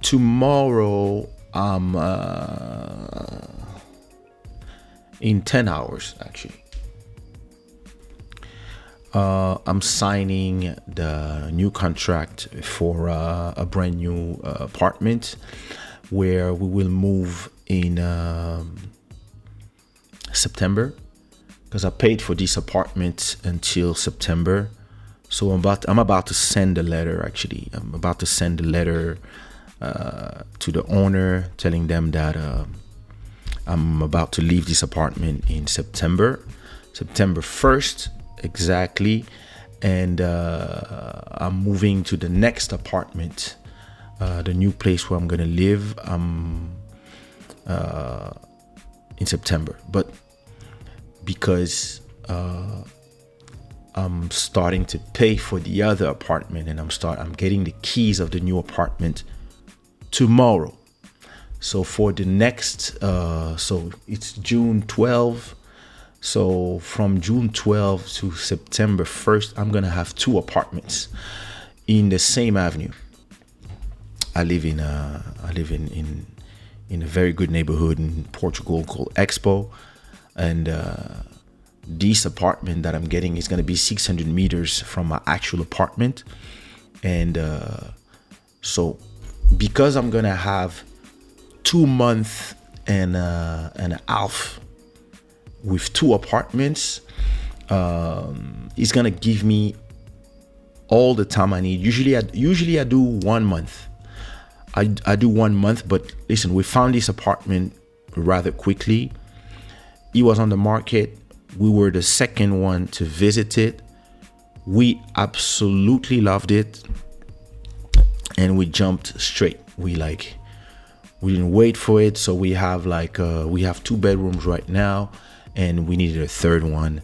Tomorrow, I'm in 10 hours actually. I'm signing the new contract for a brand new apartment where we will move in September, because I paid for this apartment until September. So I'm about to send a letter. Actually, I'm about to send a letter to the owner, telling them that I'm about to leave this apartment in September 1st exactly, and I'm moving to the next apartment, the new place where I'm gonna live. In September, but because I'm starting to pay for the other apartment, and I'm getting the keys of the new apartment tomorrow. So for the next, so it's June 12th. So from June 12th to September 1st, I'm gonna have 2 apartments in the same avenue. I live in a very good neighborhood in Portugal called Expo, and this apartment that I'm getting is gonna be 600 meters from my actual apartment, and so because I'm gonna have 2 months and a half with 2 apartments, it's gonna give me all the time I need. Usually I do 1 month. I do 1 month, but listen, we found this apartment rather quickly. It was on the market. We were the second one to visit it. We absolutely loved it, and we jumped straight. We didn't wait for it. So we have 2 bedrooms right now, and we needed a third one.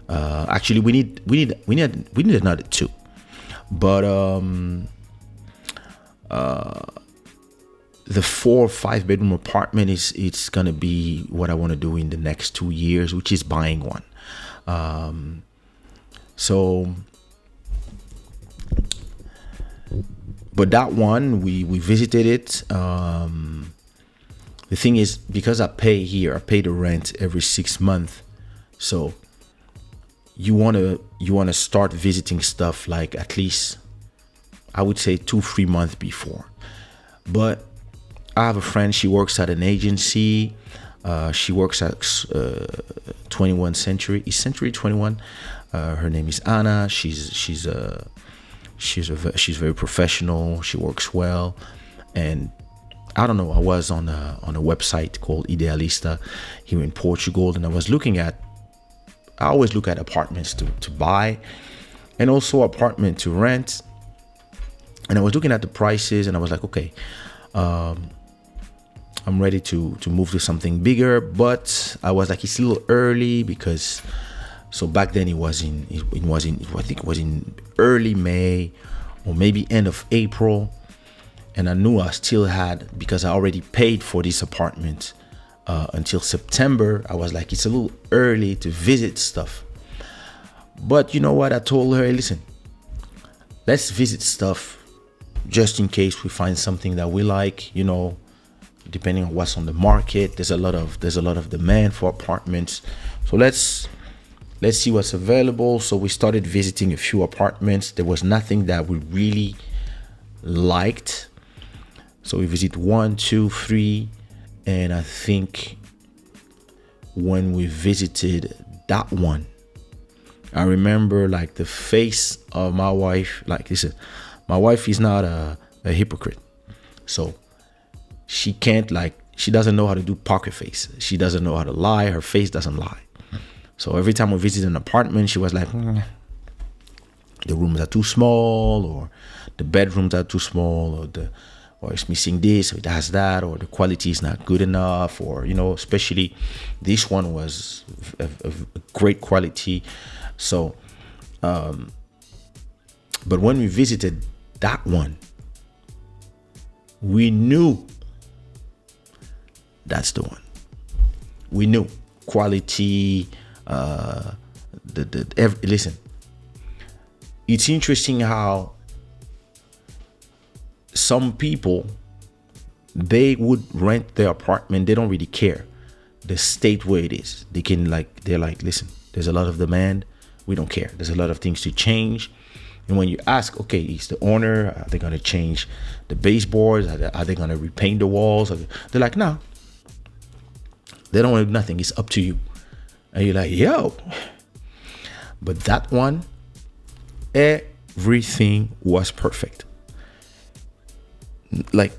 Actually, we need another 2, but the 4 or 5 bedroom apartment it's gonna be what I want to do in the next 2 years, which is buying one. But that one we visited it. The thing is, because I pay the rent every 6 months, so you wanna start visiting stuff like at least, I would say, 2-3 months before. But I have a friend, she works at an agency. She works at 21 Century. Is Century 21? Her name is Anna. She's very professional. She works well. And I don't know, I was on a website called Idealista here in Portugal, and I always look at apartments to buy, and also apartment to rent. And I was looking at the prices, and I was like, okay, I'm ready to move to something bigger. But I was like, it's a little early, because so back then I think it was in early May or maybe end of April, and I knew I still had, because I already paid for this apartment until September. I was like, it's a little early to visit stuff. But you know what? I told her, hey, listen, let's visit stuff just in case we find something that we like. Depending on what's on the market, there's a lot of demand for apartments. So let's see what's available. So we started visiting a few apartments. There was nothing that we really liked. So we visit 1, 2, 3, and I think when we visited that one, I remember like the face of my wife. Like, listen, my wife is not a hypocrite, so she doesn't know how to do poker face. She doesn't know how to lie. Her face doesn't lie. So every time we visit an apartment, she was like, the rooms are too small, or the bedrooms are too small, or it's missing this, or it has that, or the quality is not good enough, or especially this one was a great quality. So but when we visited that one, we knew that's the one. We knew quality. Listen, it's interesting how some people they would rent their apartment. They don't really care the state where it is. They're like, listen, there's a lot of demand. We don't care. There's a lot of things to change. And when you ask, okay, is the owner, are they going to change the baseboards? Are they going to repaint the walls? They're like, no, they don't want to do nothing. It's up to you. And you're like, yo. But that one, everything was perfect. Like,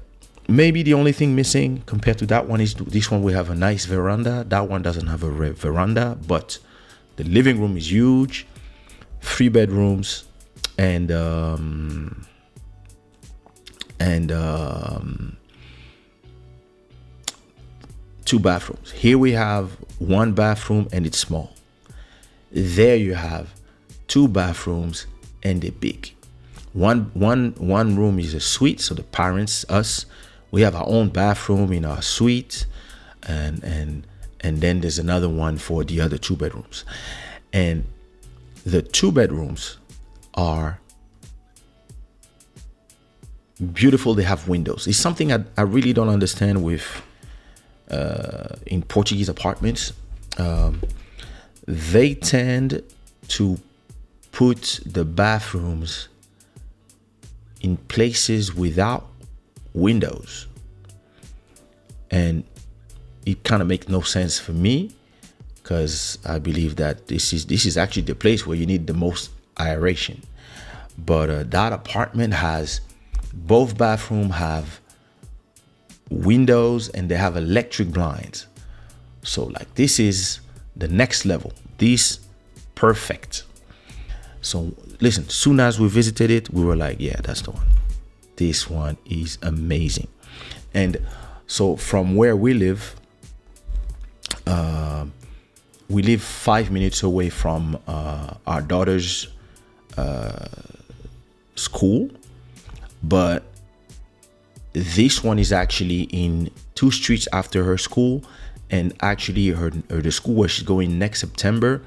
maybe the only thing missing compared to that one is this one. We have a nice veranda. That one doesn't have a veranda, but the living room is huge, 3 bedrooms, and 2 bathrooms. Here we have 1 bathroom and it's small. There you have 2 bathrooms and they're big. One room is a suite, so the parents, us, we have our own bathroom in our suite, and then there's another one for the other 2 bedrooms. And the 2 bedrooms are beautiful. They have windows. It's something I really don't understand with in Portuguese apartments. They tend to put the bathrooms in places without windows, and it kind of makes no sense for me, because I believe that this is actually the place where you need the most aeration. But that apartment has, both bathroom have windows and they have electric blinds. So like, this is the next level. This perfect. So listen, soon as we visited it, we were like, yeah, that's the one. This one is amazing. And so from where we live 5 minutes away from our daughter's school, but this one is actually in 2 streets after her school, and actually the school where she's going next September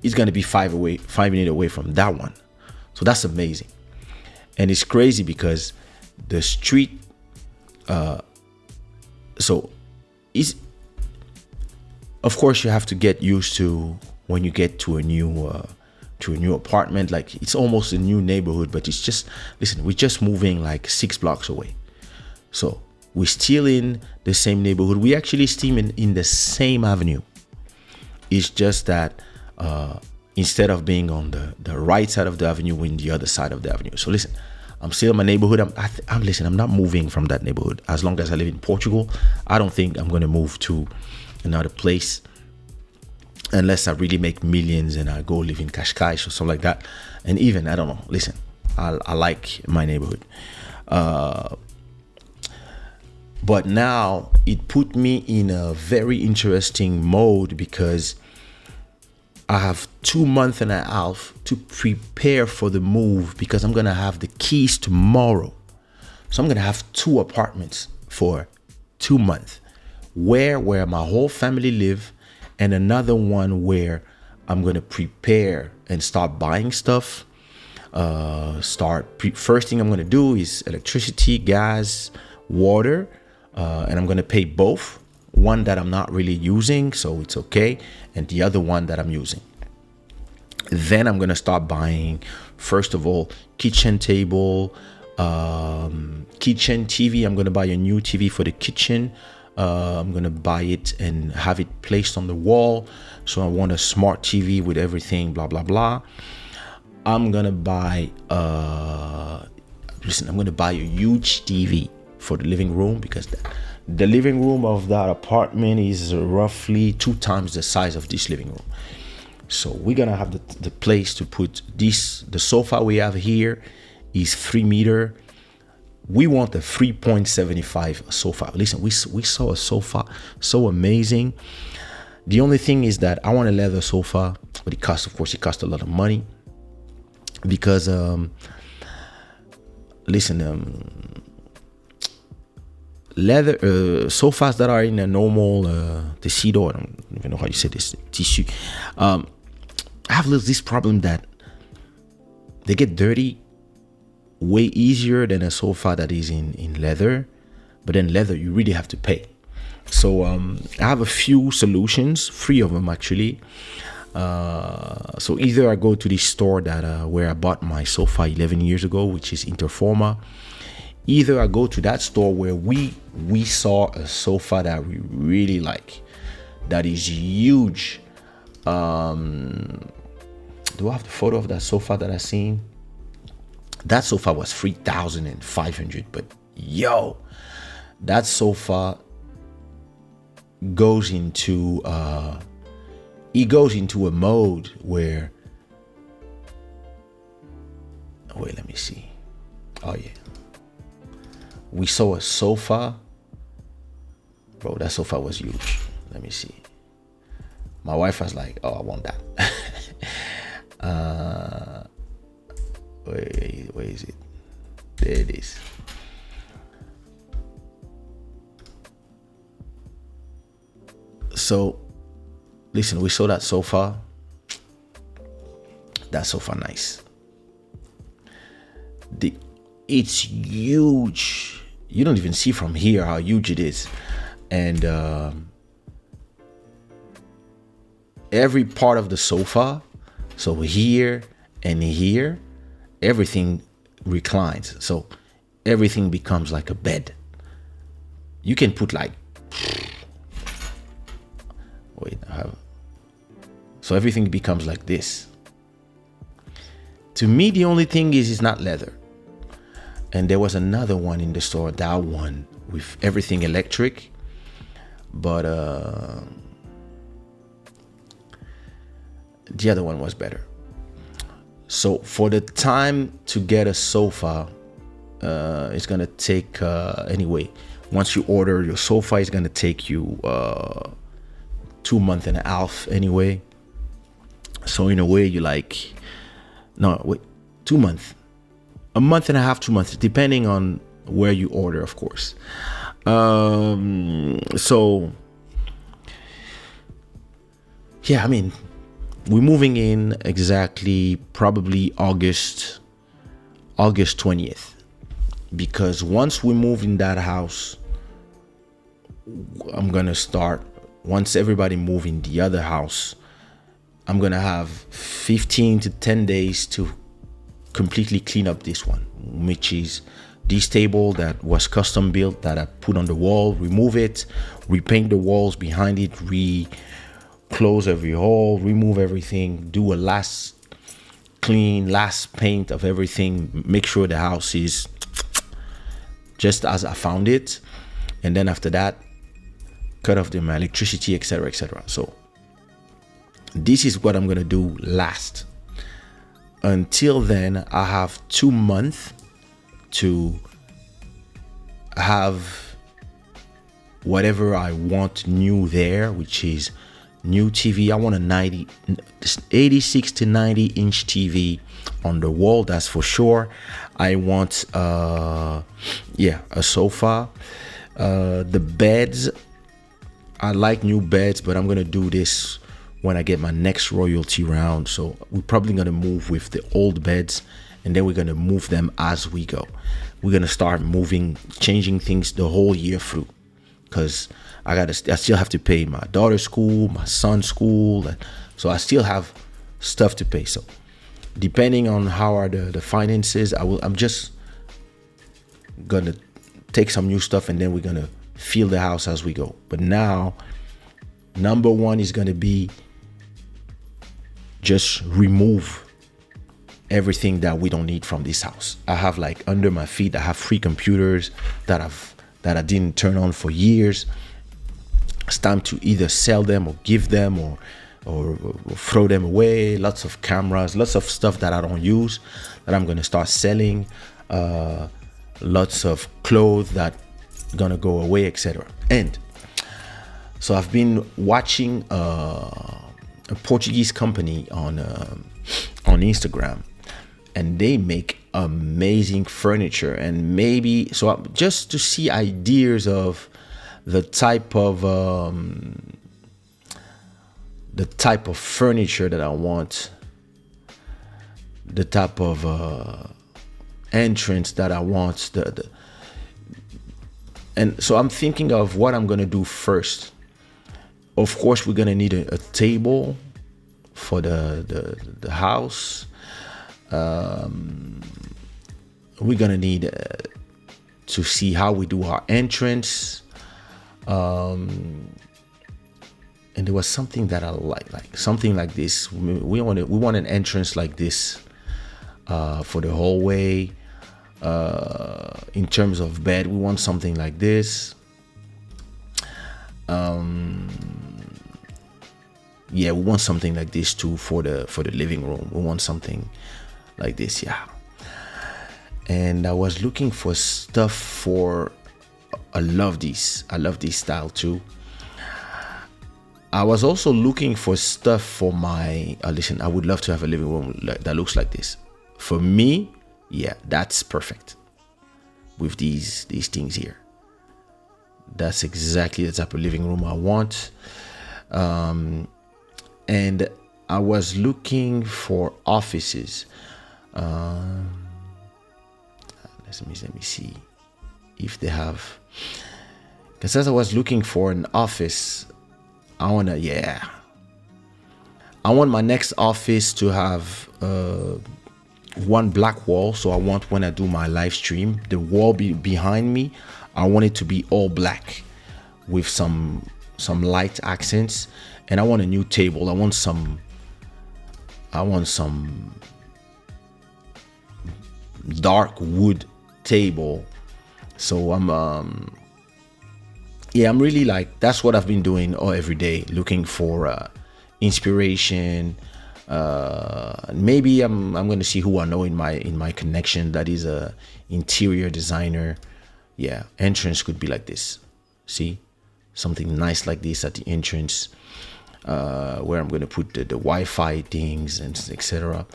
is going to be 5 minutes away from that one. So that's amazing. And it's crazy because the street, so is, of course, you have to get used to when you get to a new apartment. Like, it's almost a new neighborhood, but it's just, listen, we're just moving like 6 blocks away. So we're still in the same neighborhood. We actually still in the same avenue. It's just that instead of being on the right side of the avenue, we're in the other side of the avenue. So listen, I'm still in my neighborhood. I'm not moving from that neighborhood. As long as I live in Portugal, I don't think I'm going to move to another place unless I really make millions and I go live in Cascais or something like that. And even, I don't know, listen, I like my neighborhood. But now it put me in a very interesting mode, because I have 2 months and a half to prepare for the move, because I'm going to have the keys tomorrow. So I'm going to have 2 apartments for 2 months, where my whole family live, and another one where I'm going to prepare and start buying stuff. First thing I'm going to do is electricity, gas, water, and I'm going to pay both. One that I'm not really using, so it's okay, and the other one that I'm using. Then I'm going to start buying, first of all, kitchen table, kitchen TV. I'm going to buy a new TV for the kitchen. I'm going to buy it and have it placed on the wall. So I want a smart TV with everything, blah, blah, blah. I'm going to buy, I'm going to buy a huge TV for the living room, because the living room of that apartment is roughly 2 times the size of this living room. So we're going to have the place to put this. The sofa we have here is 3 meter. We want a 3.75 sofa. Listen, we saw a sofa so amazing. The only thing is that I want a leather sofa, but it costs a lot of money, because leather sofas that are in a normal tecido, I don't even know how you say this, tissue, I have this problem that they get dirty way easier than a sofa that is in leather. But then leather, you really have to pay. So I have a few solutions, 3 of them actually. So either I go to the store that where I bought my sofa 11 years ago, which is Interforma. Either I go to that store where we saw a sofa that we really like, that is huge. Do I have the photo of that sofa that I seen? That sofa was 3,500, but yo, that sofa goes into it goes into a mode where, wait, let me see. Oh yeah, we saw a sofa, bro. That sofa was huge. Let me see. My wife was like, oh, I want that. Where is it? There it is. So listen, we saw that sofa. That sofa nice. It's huge. You don't even see from here how huge it is. And every part of the sofa, so here and here, everything reclines. So everything becomes like a bed. You can put like, wait, so everything becomes like this. To me, the only thing is it's not leather. And there was another one in the store, that one with everything electric, but the other one was better. So for the time to get a sofa, it's gonna take anyway. Once you order your sofa, it's gonna take you 2 months and a half anyway. So in a way, you like, no, wait, 2 months, a month and a half, 2 months, depending on where you order, of course. So yeah, I mean, we're moving in exactly probably August 20th, because once we move in that house, I'm gonna start, once everybody move in the other house, I'm gonna have 15 to 10 days to completely clean up this one, which is this table that was custom built that I put on the wall, remove it, repaint the walls behind it, close every hole, remove everything, do a last clean, last paint of everything, make sure the house is just as I found it. And then after that, cut off the electricity, etc., etc. So this is what I'm gonna do last. Until then, I have 2 months to have whatever I want new there, which is new TV. I want a 86 to 90 inch TV on the wall, that's for sure. I want a sofa. The beds, I like new beds, but I'm gonna do this when I get my next royalty round. So we're probably gonna move with the old beds, and then we're gonna move them as we go. We're gonna start changing things the whole year through, because I still have to pay my daughter's school, my son's school, so I still have stuff to pay. So depending on how are the finances, I'm just gonna take some new stuff, and then we're gonna fill the house as we go. But now, number one is gonna be just remove everything that we don't need from this house. I have, like, under my feet, I have 3 computers that I didn't turn on for years. It's time to either sell them or give them or throw them away. Lots of cameras, lots of stuff that I don't use that I'm gonna start selling. Lots of clothes that gonna go away, etc. And so I've been watching a Portuguese company on Instagram, and they make amazing furniture. And maybe so just to see ideas of the type of furniture that I want, the type of entrance that I want, And so I'm thinking of what I'm gonna do first. Of course, we're gonna need a table for the house. We're gonna need to see how we do our entrance. And there was something that I like something like this. We want an entrance like this for the hallway. In terms of bed, we want something like this. Yeah, we want something like this too for the living room. We want something like this, yeah. And I was looking for stuff for. I love this style too. I was also looking for stuff for my. Listen, I would love to have a living room that looks like this. For me, yeah, that's perfect. With these things here, that's exactly the type of living room I want. And I was looking for offices. Let me see if they have. Because as I was looking for an office, I want my next office to have one black wall. So I want, when I do my live stream, the wall behind me, I want it to be all black with some light accents. And I want a new table. I want some dark wood table. So I'm really like, that's what I've been doing every day, looking for inspiration. Maybe I'm going to see who I know in my connection that is a interior designer. Yeah, entrance could be like this. See, something nice like this at the entrance, where I'm going to put the Wi-Fi things and etc.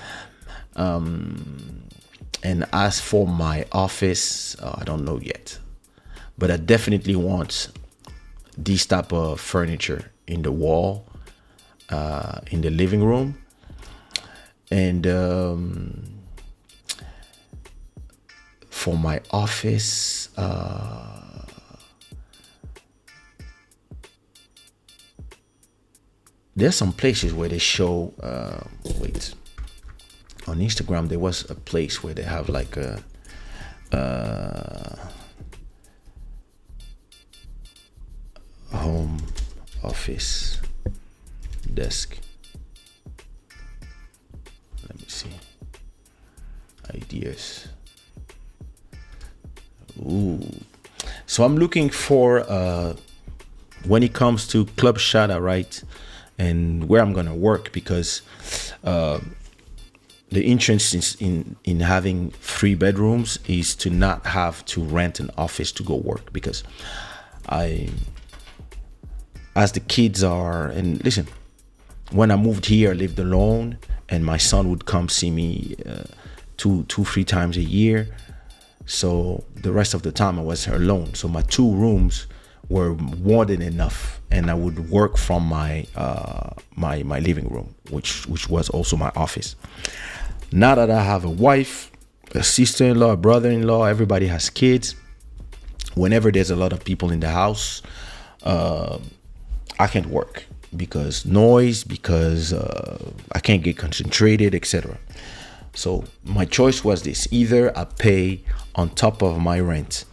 And as for my office, I don't know yet, but I definitely want this type of furniture in the wall, in the living room. And for my office, there's some places where they show, on Instagram, there was a place where they have like a home office desk. Let me see. Ideas. Ooh. So I'm looking for, when it comes to Club Shada, right? And where I'm gonna work, because the interest in having 3 bedrooms is to not have to rent an office to go work. Because as the kids are, and listen, when I moved here, I lived alone, and my son would come see me 2-3 times a year. So the rest of the time I was alone. So my 2 rooms were more than enough, and I would work from my my living room, which was also my office. Now that I have a wife, a sister-in-law, a brother-in-law, everybody has kids. Whenever there's a lot of people in the house, I can't work because noise, because I can't get concentrated, etc. So my choice was this: either I pay on top of my rent,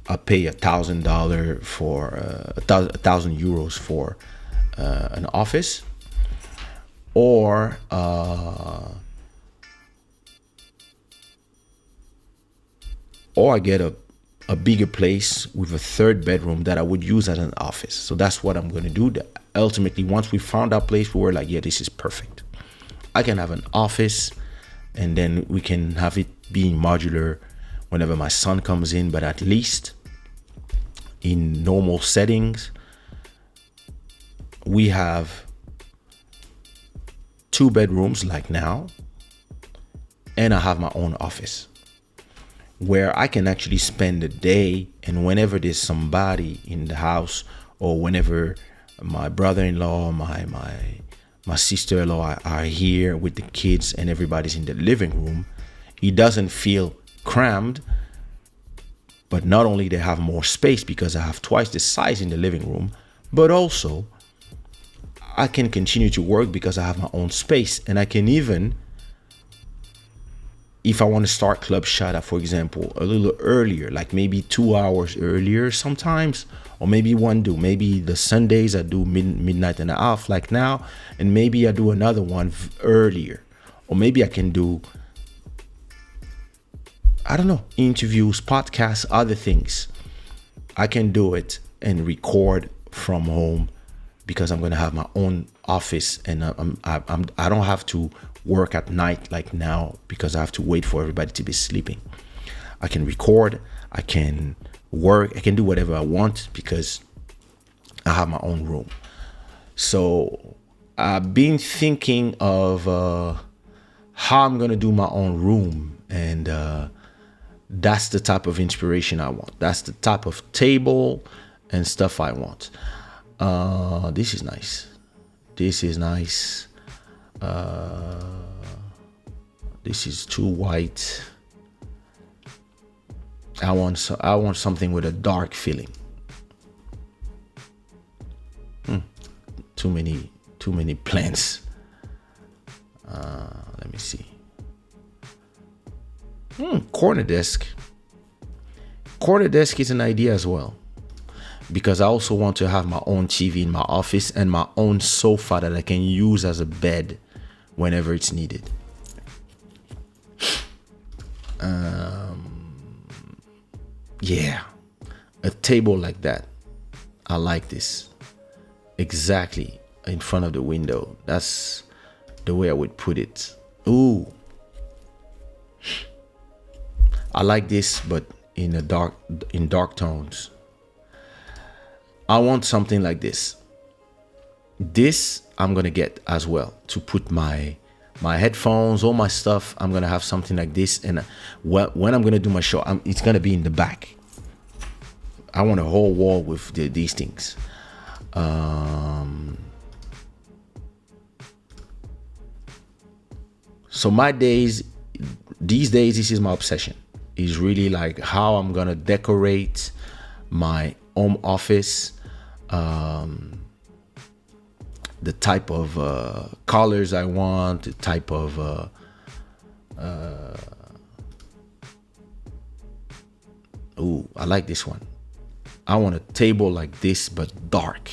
I pay $1,000 for €1,000 for an office, or I get a bigger place with a 3rd bedroom that I would use as an office. So that's what I'm going to do. Ultimately, once we found our place, we were like, yeah, this is perfect. I can have an office, and then we can have it being modular whenever my son comes in. But at least in normal settings, we have 2 bedrooms like now, and I have my own office where I can actually spend the day. And whenever there's somebody in the house, or whenever my brother-in-law, my sister-in-law are here with the kids and everybody's in the living room, it doesn't feel crammed, But not only they have more space because I have twice the size in the living room, but also I can continue to work because I have my own space. And I can even, if I want to start Club Shada, for example, a little earlier, like maybe 2 hours earlier sometimes, or maybe maybe the Sundays I do midnight and a half like now, and maybe I do another one earlier. Or maybe I can do, I don't know, interviews, podcasts, other things. I can do it and record from home because I'm going to have my own office, and I don't have to work at night like now because I have to wait for everybody to be sleeping. I can record, I can work, I can do whatever I want because I have my own room. So I've been thinking of how I'm going to do my own room, and that's the type of inspiration I want. That's the type of table and stuff I want. This is nice. This is nice. This is too white. I want something with a dark feeling. Too many plants. Let me see. Corner desk. Corner desk is an idea as well, because I also want to have my own TV in my office and my own sofa that I can use as a bed whenever it's needed. Yeah, a table like that. I like this. Exactly in front of the window. That's the way I would put it. Ooh. I like this, but in dark tones. I want something like this. This I'm gonna get as well to put my headphones, all my stuff. I'm gonna have something like this, and when I'm gonna do my show, it's gonna be in the back. I want a whole wall with these things. So these days, this is my obsession. Is really like how I'm gonna decorate my home office, the type of colors I want, the type of I like this one. I want a table like this but dark.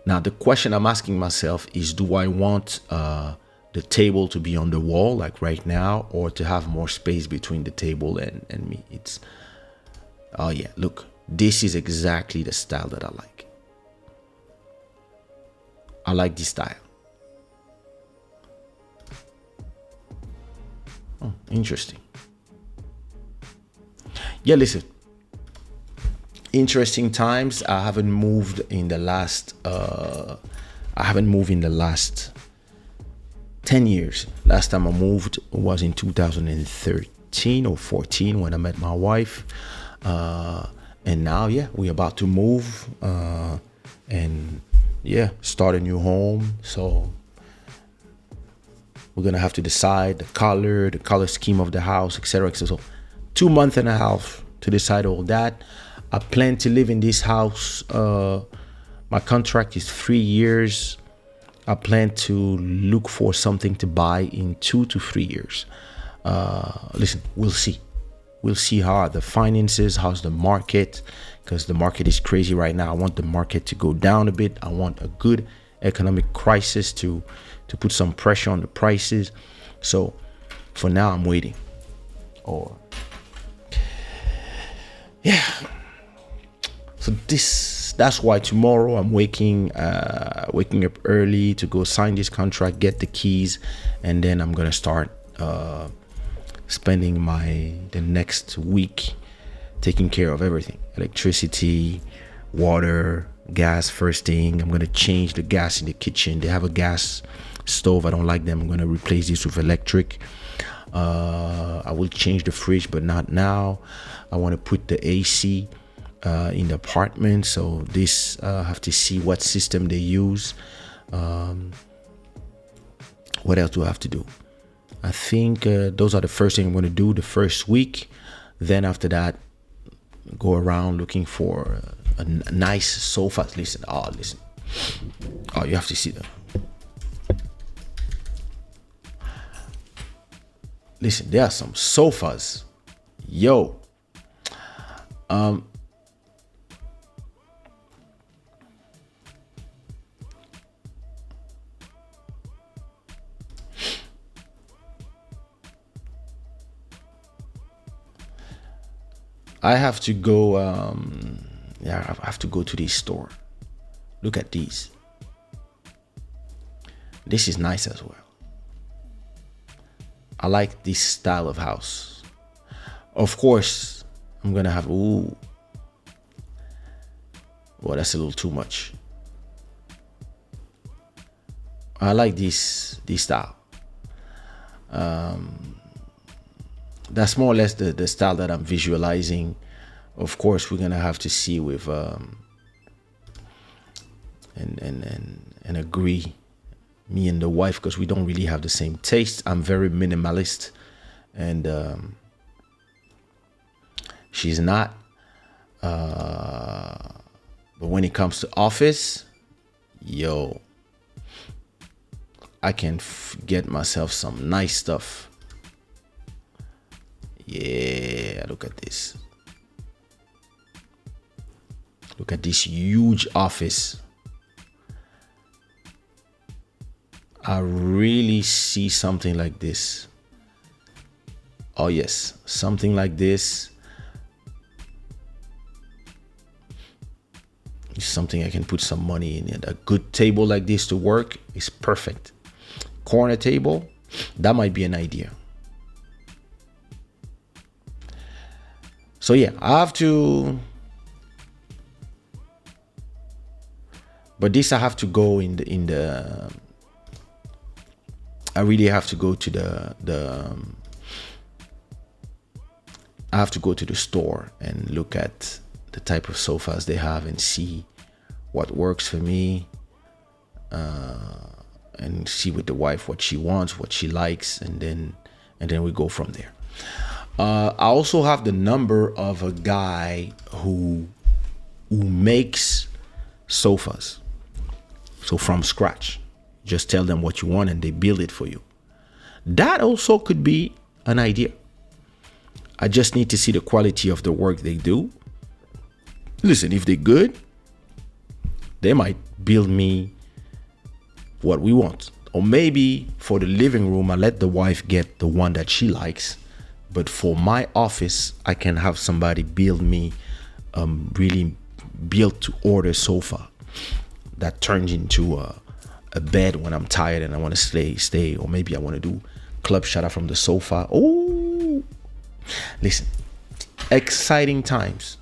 Now the question I'm asking myself is, do I want the table to be on the wall like right now, or to have more space between the table and me? Oh yeah, look, this is exactly the style that I like. I like this style. Oh, interesting. Yeah, listen. Interesting times. I haven't moved in the last 10 years. Last time I moved was in 2013 or 14 when I met my wife. And now, yeah, we're about to move and start a new home. So we're gonna have to decide the color scheme of the house, etc. So 2 months and a half to decide all that. I plan to live in this house. My contract is 3 years. I plan to look for something to buy in 2 to 3 years. Listen, we'll see. We'll see how are the finances, how's the market, because the market is crazy right now. I want the market to go down a bit. I want a good economic crisis to put some pressure on the prices. So for now, I'm waiting. So that's why tomorrow I'm waking up early to go sign this contract, get the keys, and then I'm gonna start spending the next week taking care of everything: electricity, water, gas. First thing, I'm gonna change the gas in the kitchen. They have a gas stove. I don't like them. I'm gonna replace this with electric. I will change the fridge, but not now. I want to put the AC in the apartment. So this I have to see what system they use. What else do I have to do? I think those are the first thing I'm going to do the first week. Then after that, go around looking for a nice sofa. Listen. Oh, you have to see them. Listen, there are some sofas. Yo. I have to go. I have to go to this store. Look at these. This is nice as well. I like this style of house. Of course, I'm gonna have. Ooh. Well, that's a little too much. I like this style. That's more or less the style that I'm visualizing. Of course, we're gonna have to see with and agree, me and the wife, because we don't really have the same taste. I'm very minimalist, and she's not. But when it comes to office, yo, I can get myself some nice stuff. Yeah, look at this. Look at this huge office. I really see something like this. Oh yes, something like this. It's something I can put some money in it. A good table like this to work is perfect. Corner table, that might be an idea. So yeah, I have to, but this I have to go in the. I really have to go to the. I have to go to the store and look at the type of sofas they have and see what works for me, and see with the wife what she wants, what she likes, and then we go from there. I also have the number of a guy who makes sofas. So from scratch, just tell them what you want and they build it for you. That also could be an idea. I just need to see the quality of the work they do. Listen, if they're good, they might build me what we want. Or maybe for the living room, I let the wife get the one that she likes. But for my office, I can have somebody build me really built to order sofa that turns into a bed when I'm tired and I want to stay. Or maybe I want to do club Shada from the sofa. Oh, listen, exciting times.